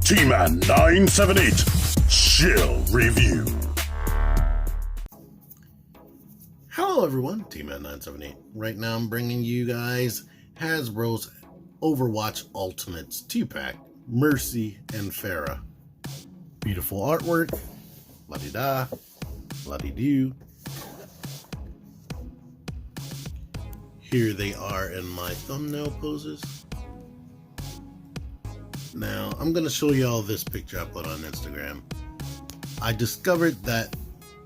T-Man 978 Chill Review. Hello everyone, T-Man 978. Right now I'm bringing you guys Hasbro's OverWatch Ultimates 2-pack, Mercy and Pharah. Beautiful artwork, la-di-da, la-di-do. Here they are in my thumbnail poses. Now, I'm going to show you all this picture I put on Instagram. I discovered that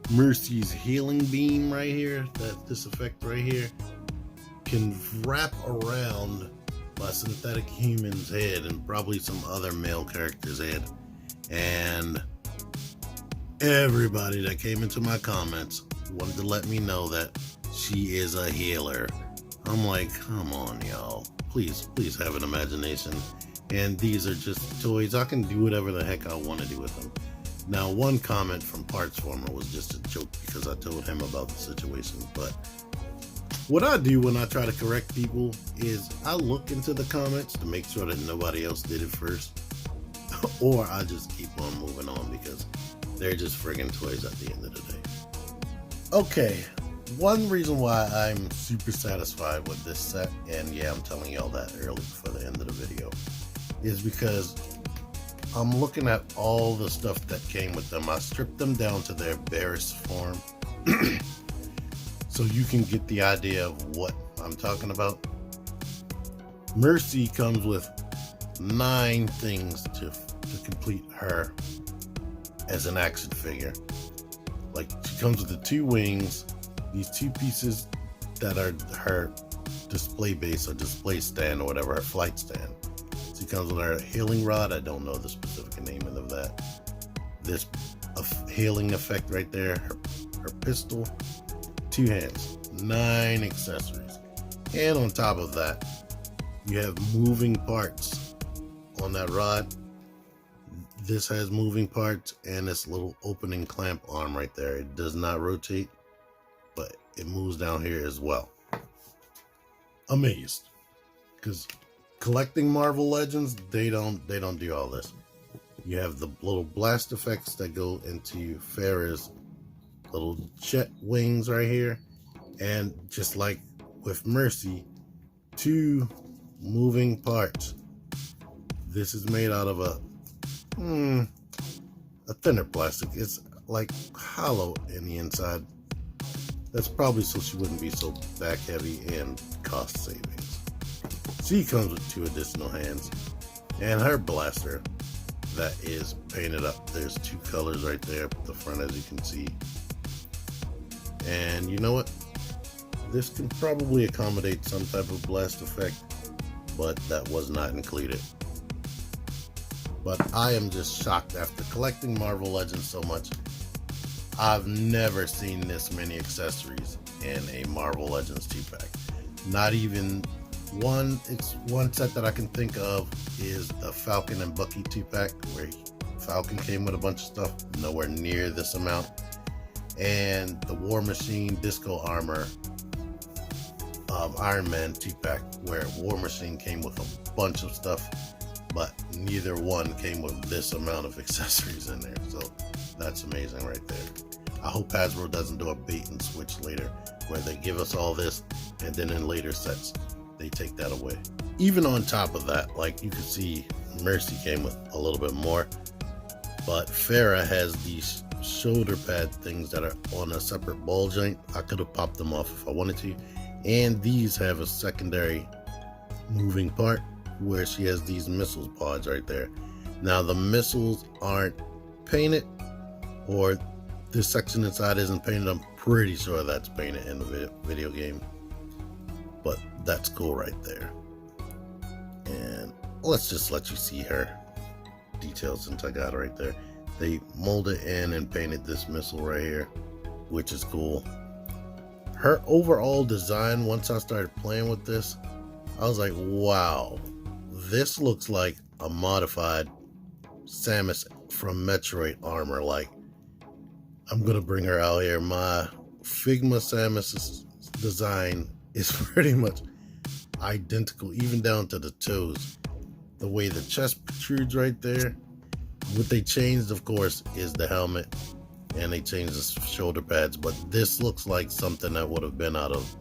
Mercy's healing beam right here, this effect right here, can wrap around my synthetic human's head and probably some other male character's head. And everybody that came into my comments wanted to let me know that she is a healer. I'm like, come on, y'all. Please have an imagination. And these are just toys. I can do whatever the heck I want to do with them. Now, one comment from Parts Former was just a joke because I told him about the situation. But what I do when I try to correct people is I look into the comments to make sure that nobody else did it first. Or I just keep on moving on because they're just friggin' toys at the end of the day. Okay, one reason why I'm super satisfied with this set, and yeah, I'm telling y'all that early before the end of the video, is because I'm looking at all the stuff that came with them. I stripped them down to their barest form so you can get the idea of what I'm talking about. Mercy comes with 9 things to complete her as an action figure. Like, she comes with the 2 wings, these 2 pieces that are her display base or display stand or whatever, her flight stand. She comes with her healing rod. I don't know the specific name of that. This healing effect right there. Her pistol. 2 hands. 9 accessories. And on top of that, you have moving parts on that rod. This has moving parts and this little opening clamp arm right there. It does not rotate, but it moves down here as well. Amazed. Because collecting Marvel Legends, they don't do all this. You have the little blast effects that go into Pharah's little jet wings right here, and just like with Mercy, 2 moving parts. This is made out of a thinner plastic. It's like hollow in the inside. That's probably so she wouldn't be so back heavy and cost savings. She comes with 2 additional hands and her blaster that is painted up. There's 2 colors right there at the front, as you can see. And you know what? This can probably accommodate some type of blast effect, but that was not included. But I am just shocked after collecting Marvel Legends so much. I've never seen this many accessories in a Marvel Legends 2-pack. Not even one. It's one set that I can think of is the Falcon and Bucky 2-pack, where Falcon came with a bunch of stuff, nowhere near this amount. And the War Machine Disco Armor Iron Man 2-pack, where War Machine came with a bunch of stuff, but neither one came with this amount of accessories in there. So that's amazing right there. I hope Hasbro doesn't do a bait and switch later, where they give us all this and then in later sets they take that away. Even on top of that, like you can see, Mercy came with a little bit more, but Pharah has these shoulder pad things that are on a separate ball joint. I could have popped them off if I wanted to. And these have a secondary moving part where she has these missiles pods right there. Now the missiles aren't painted, or this section inside isn't painted. I'm pretty sure that's painted in the video game, but that's cool right there. And let's just let you see her details since I got it right there. They molded in and painted this missile right here, which is cool. Her overall design, once I started playing with this, I was like, wow, this looks like a modified Samus from Metroid armor. Like, I'm gonna bring her out here. My Figma Samus's design is pretty much identical, even down to the toes. The way the chest protrudes right there, What they changed, of course, is the helmet, and they changed the shoulder pads, but this looks like something that would have been out of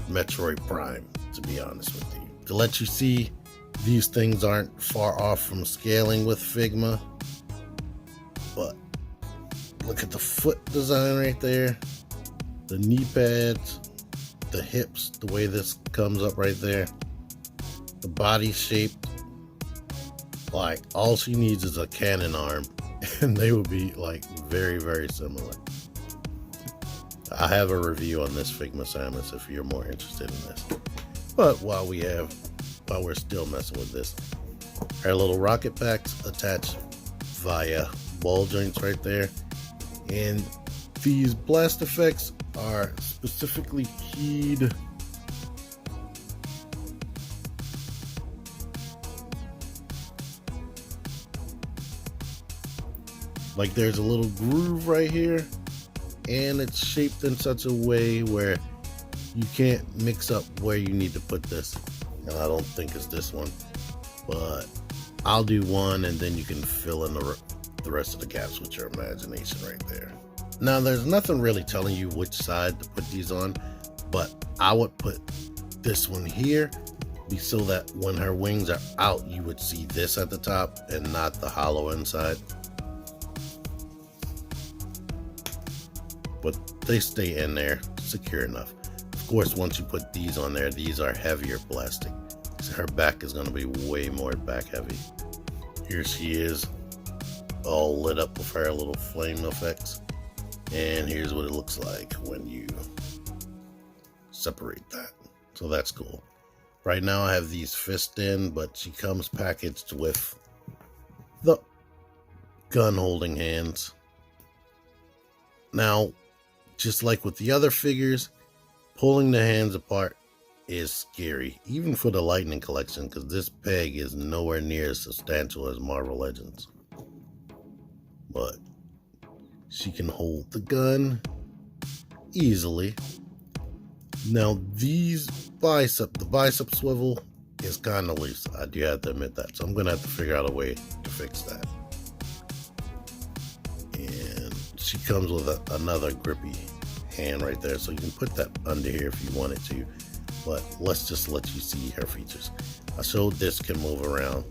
Metroid Prime, to be honest with you. To let you see these things aren't far off from scaling with Figma, but look at the foot design right there, the knee pads, the hips, the way this comes up right there, the body shape. Like, all she needs is a cannon arm and they would be like very, very similar. I have a review on this Figma Samus if you're more interested in this. But while we're still messing with this, our little rocket packs attached via ball joints right there. And these blast effects are specifically keyed like there's a little groove right here, and it's shaped in such a way where you can't mix up where you need to put this. And I don't think it's this one, but I'll do one and then you can fill in the rest of the gaps with your imagination right there. Now, there's nothing really telling you which side to put these on, but I would put this one here so that when her wings are out, you would see this at the top and not the hollow inside. But they stay in there secure enough. Of course, once you put these on there, these are heavier plastic. So her back is going to be way more back heavy. Here she is, all lit up with her little flame effects. And here's what it looks like when you separate that. So that's cool. Right now I have these fist in, but she comes packaged with the gun holding hands. Now, just like with the other figures, pulling the hands apart is scary, even for the Lightning collection, because this peg is nowhere near as substantial as Marvel Legends. But she can hold the gun easily. Now the bicep swivel is kind of loose. I do have to admit that. So I'm going to have to figure out a way to fix that. And she comes with another grippy hand right there. So you can put that under here if you wanted to. But let's just let you see her features. I showed this can move around.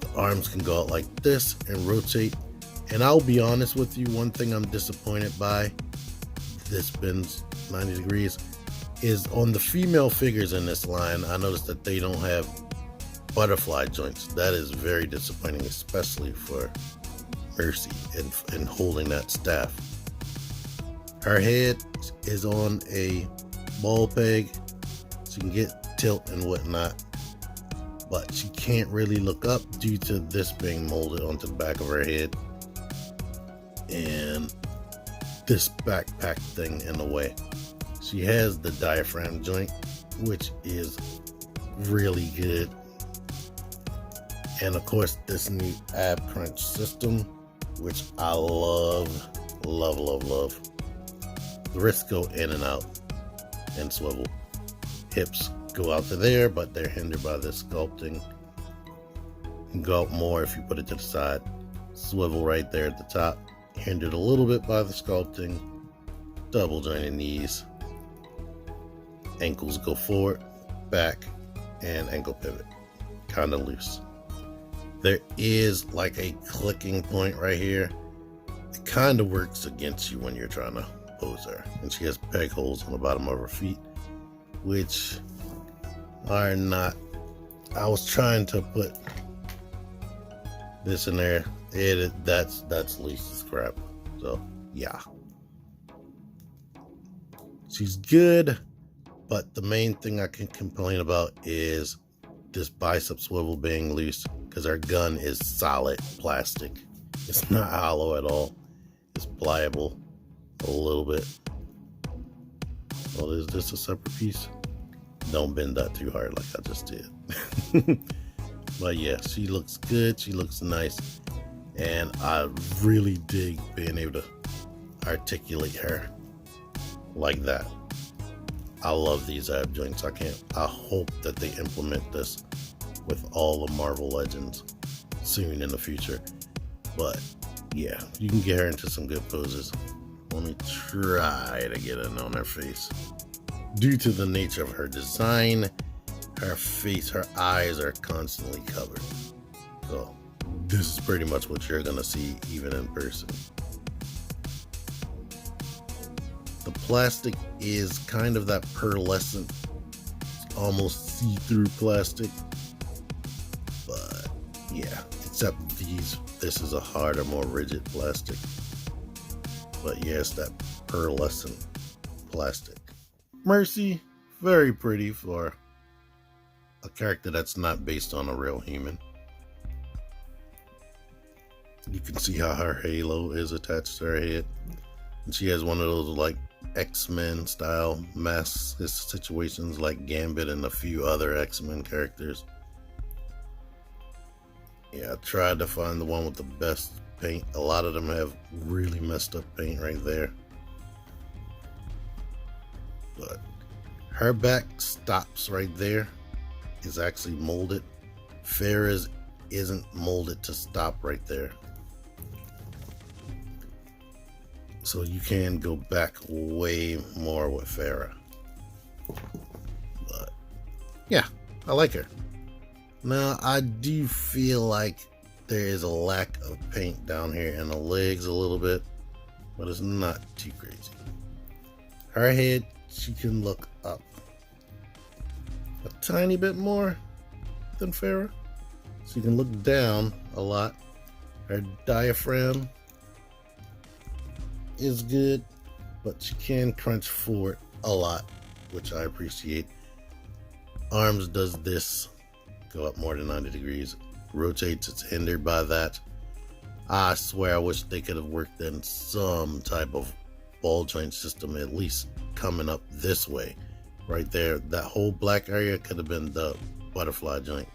The arms can go out like this and rotate. And I'll be honest with you, one thing I'm disappointed by, this spins 90 degrees, is on the female figures in this line, I noticed that they don't have butterfly joints. That is very disappointing, especially for Mercy and holding that staff. Her head is on a ball peg. She can get tilt and whatnot, but she can't really look up due to this being molded onto the back of her head. And this backpack thing in the way. She has the diaphragm joint, which is really good. And of course, this new ab crunch system, which I love. The wrists go in and out and swivel. Hips go out to there, but they're hindered by this sculpting. You can go out more if you put it to the side. Swivel right there at the top. Hindered a little bit by the sculpting. Double jointed knees. Ankles go forward, back, and ankle pivot. Kind of loose. There is like a clicking point right here. It kind of works against you when you're trying to pose her. And she has peg holes on the bottom of her feet, which are not. I was trying to put this in there. That's loose as crap. So yeah, she's good, but the main thing I can complain about is this bicep swivel being loose, because our gun is solid plastic. It's not hollow at all. It's pliable a little bit. Well, is this a separate piece? Don't bend that too hard like I just did. But yeah, she looks good. She looks nice. And I really dig being able to articulate her like that. I love these ab joints. I hope that they implement this with all the Marvel Legends soon in the future. But yeah, you can get her into some good poses. Let me try to get it on her face. Due to the nature of her design, her face, her eyes are constantly covered. So this is pretty much what you're gonna see even in person. The plastic is kind of that pearlescent, almost see-through plastic. But yeah, except this is a harder, more rigid plastic. But yeah, it's that pearlescent plastic. Mercy, very pretty for a character that's not based on a real human. You can see how her halo is attached to her head. And she has one of those like X-Men style mask situations like Gambit and a few other X-Men characters. Yeah, I tried to find the one with the best paint. A lot of them have really messed up paint right there. But her back stops right there. Is actually molded. Pharah's isn't molded to stop right there. So you can go back way more with Pharah. But yeah, I like her. Now I do feel like there is a lack of paint down here in the legs a little bit, but it's not too crazy. Her head, she can look up a tiny bit more than Pharah. So you can look down a lot. Her diaphragm is good, but she can crunch forward a lot, which I appreciate. Arms does this, go up more than 90 degrees. Rotates, it's hindered by that. I swear I wish they could have worked in some type of ball joint system, at least coming up this way. Right there, that whole black area could have been the butterfly joint.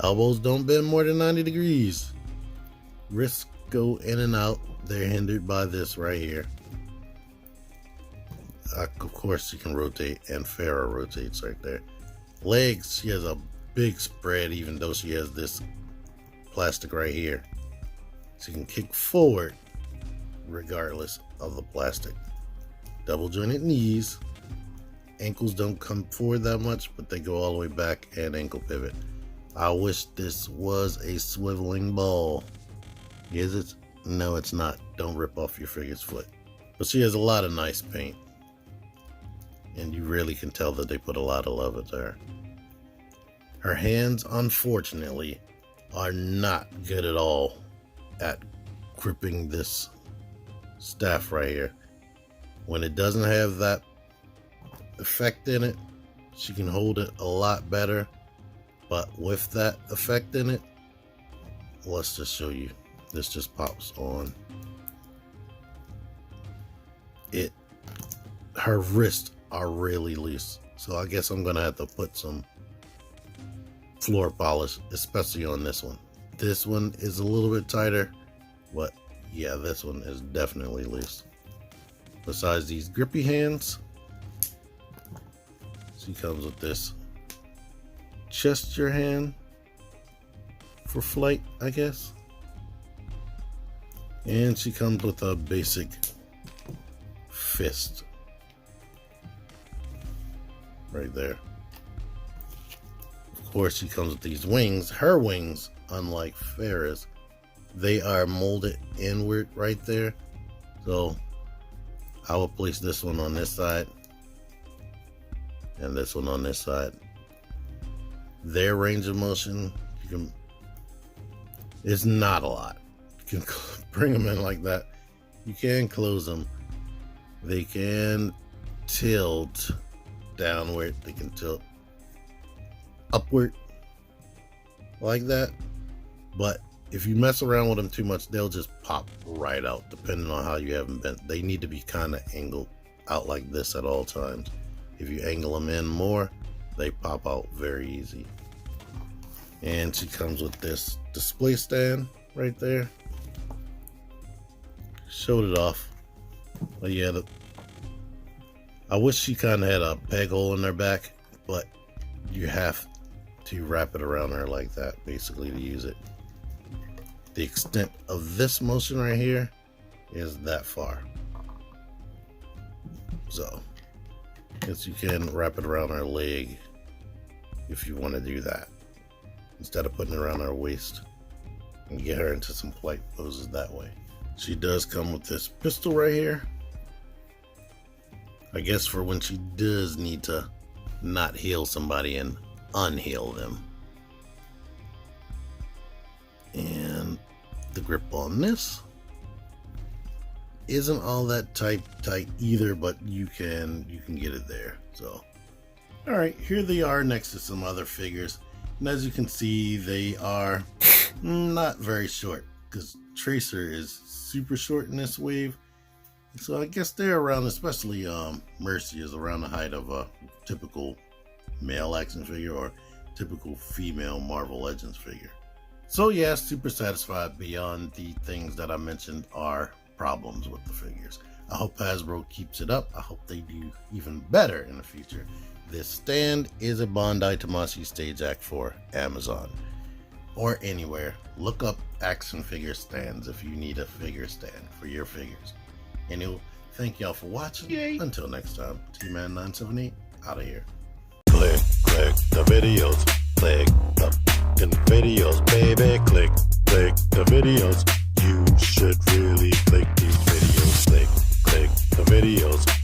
Elbows don't bend more than 90 degrees. Wrists go in and out. They're hindered by this right here. Of course, she can rotate, and Pharah rotates right there. Legs, she has a big spread, even though she has this plastic right here. She can kick forward regardless of the plastic. Double jointed knees. Ankles don't come forward that much, but they go all the way back, and ankle pivot. I wish this was a swiveling ball. Is it? No, it's not. Don't rip off your figure's foot. But she has a lot of nice paint. And you really can tell that they put a lot of love into her. Her hands, unfortunately, are not good at all at gripping this staff right here. When it doesn't have that effect in it, she can hold it a lot better. But with that effect in it, let's just show you. This just pops on. Her wrists are really loose. So I guess I'm gonna have to put some floor polish, especially on this one. This one is a little bit tighter, but yeah, this one is definitely loose. Besides these grippy hands, she comes with this gesture hand for flight, I guess. And she comes with a basic fist right there. Of course, she comes with these wings. Her wings, unlike Pharah's, they are molded inward right there. So I will place this one on this side and this one on this side. Their range of motion, it's not a lot. You can bring them in like that. You can close them. They can tilt downward. They can tilt upward like that. But if you mess around with them too much, they'll just pop right out, depending on how you have them bent. They need to be kind of angled out like this at all times. If you angle them in more, they pop out very easy. And she comes with this display stand right there. Showed it off. But yeah, I wish she kind of had a peg hole in her back, but you have to wrap it around her like that basically to use it. the extent of this motion right here is that far. So, I guess you can wrap it around our leg if you want to do that, instead of putting it around our waist, and get her into some flight poses that way. She does come with this pistol right here, I guess for when she does need to not heal somebody and unheal them. And the grip on this isn't all that tight either, but you can get it there. So, all right, here they are next to some other figures, and as you can see, they are not very short, because Tracer is super short in this wave. So I guess they're around, especially Mercy is around the height of a typical male action figure or typical female Marvel Legends figure. So yeah, super satisfied beyond the things that I mentioned are problems with the figures. I hope Hasbro keeps it up. I hope they do even better in the future. This stand is a Bandai Tamashii Stage Act for Amazon or anywhere. Look up action figure stands if you need a figure stand for your figures. Anyway, thank y'all for watching. Yay. Until next time, T-Man978 out of here. Click the videos. Click the videos, baby. Click the videos. You should really click these videos. Click the videos.